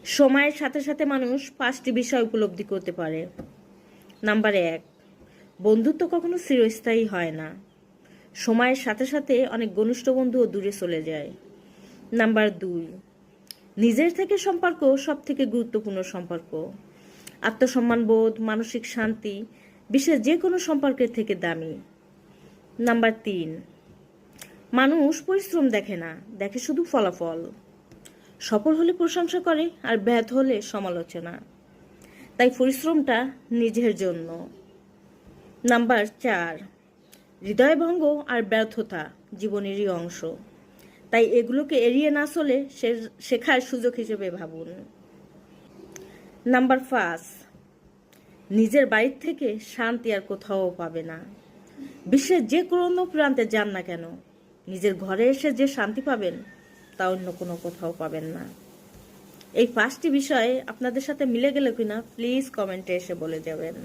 সময়ের সাথে সাথে মানুষ 5টি বিষয় উপলব্ধি করতে পারে। নাম্বার 1, বন্ধুত্ব কখনো চিরস্থায়ী হয় না। সময়ের সাথে সাথে অনেক ঘনিষ্ঠ বন্ধুও দূরে চলে যায়। নাম্বার 2, নিজের থেকে সম্পর্ক সব থেকে গুরুত্বপূর্ণ সম্পর্ক। আত্মসম্মানবোধ, মানসিক শান্তি বিশ্বের যে কোনো সম্পর্কের থেকে দামি। নাম্বার 3, মানুষ পরিশ্রম দেখে না, দেখে শুধু ফলাফল। সফল হলে প্রশংসা করে আর ব্যর্থ হলে সমালোচনা। তাই পরিশ্রমটা নিজের জন্য। নাম্বার 4, হৃদয়ভঙ্গ আর ব্যর্থতা জীবনেরই অংশ। তাই এগুলোকে এড়িয়ে না চলে শেখার সুযোগ হিসেবে ভাবুন। নাম্বার 5, নিজের বাড়ির থেকে শান্তি আর কোথাও পাবে না। বিশ্বের যে কোনো প্রান্তে যান না কেন, নিজের ঘরে এসে যে শান্তি পাবেন তা অন্য কোনো কোথাও পাবেন না। এই 5টি বিষয় আপনাদের সাথে মিলে গেল কিনা প্লিজ কমেন্টে এসে বলে যাবেন।